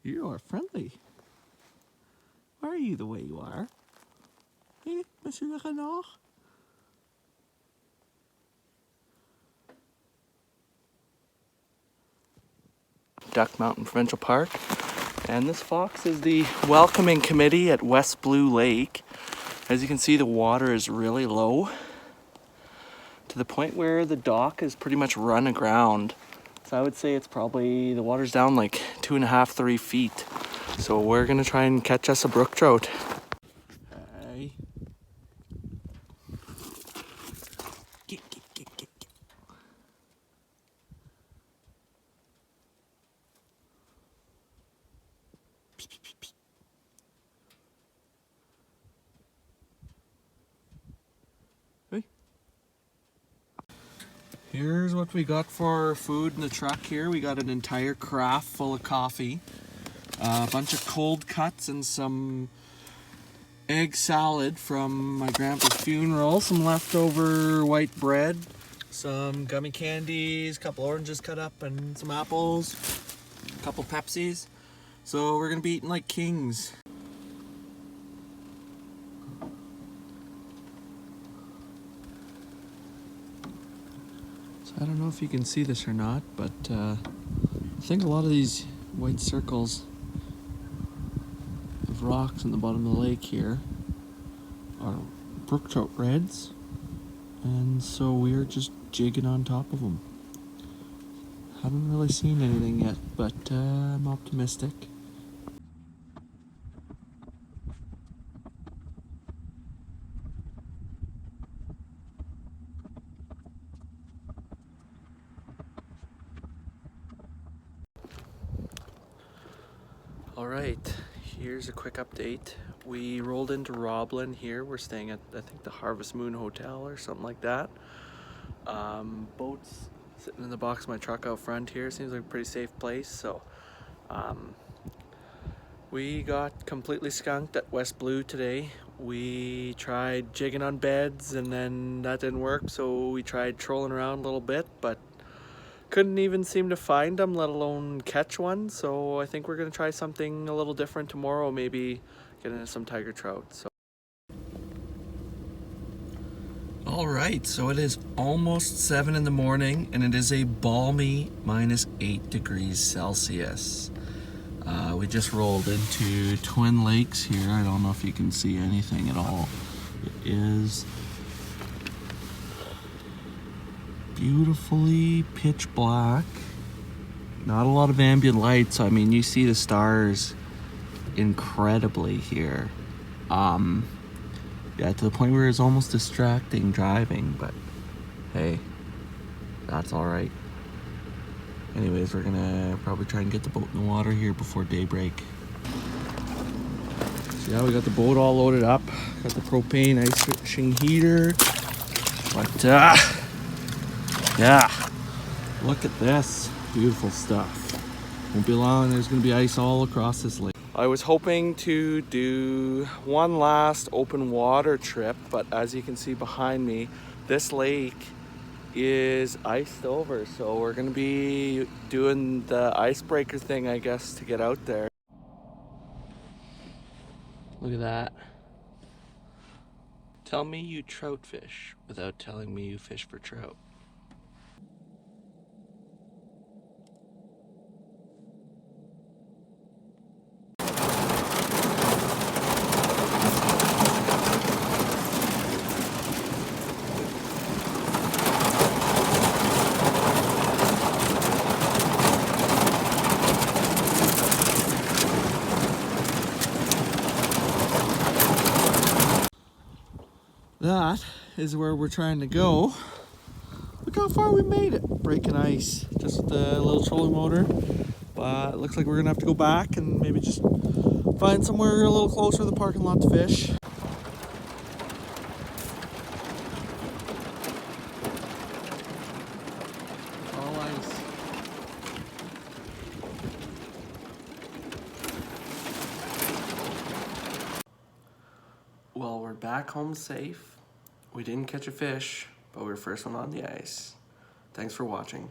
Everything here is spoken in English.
You are friendly. Why are you the way you are? Hey, Monsieur le Renard? Duck Mountain Provincial Park. And this fox is the welcoming committee at West Blue Lake. As you can see, the water is really low to the point where the dock is pretty much run aground. So I would say it's probably, the water's down like 2.5, 3 feet. So we're gonna try and catch us a brook trout. Hey. Get. Hey. Here's what we got for food in the truck here. We got an entire carafe full of coffee, a bunch of cold cuts and some egg salad from my grandpa's funeral, some leftover white bread, some gummy candies, a couple oranges cut up and some apples, a couple Pepsis. So we're gonna be eating like kings. So I don't know if you can see this or not, but I think a lot of these white circles of rocks in the bottom of the lake here are brook trout reds, and so we're just jigging on top of them. Haven't really seen anything yet, but I'm optimistic. Alright, here's a quick update. We rolled into Roblin here. We're staying at, I think, the Harvest Moon Hotel or something like that. Boats sitting in the box of my truck out front here. Seems like a pretty safe place. So we got completely skunked at West Blue today. We tried jigging on beds and then that didn't work, so we tried trolling around a little bit, but couldn't even seem to find them, let alone catch one. So I think we're gonna try something a little different tomorrow, maybe get into some tiger trout. So all right, so it is almost 7 in the morning and it is a balmy -8 degrees Celsius. We just rolled into Twin Lakes here. I don't know if you can see anything at all. It is beautifully pitch black. Not a lot of ambient lights. I mean, you see the stars incredibly here. Yeah, to the point where it's almost distracting driving, but hey, that's all right. Anyways, we're gonna probably try and get the boat in the water here before daybreak. So yeah, we got the boat all loaded up. Got the propane ice fishing heater. But yeah, look at this beautiful stuff. Won't be long, there's gonna be ice all across this lake. I was hoping to do one last open water trip, but as you can see behind me, this lake is iced over, so we're gonna be doing the icebreaker thing, I guess, to get out there. Look at that. Tell me you trout fish without telling me you fish for trout. That is where we're trying to go. Look how far we made it, breaking ice. Just with the little trolling motor. But it looks like we're gonna have to go back and maybe just find somewhere a little closer to the parking lot to fish. All ice. Well, we're back home safe. We didn't catch a fish, but we were first one on the ice. Thanks for watching.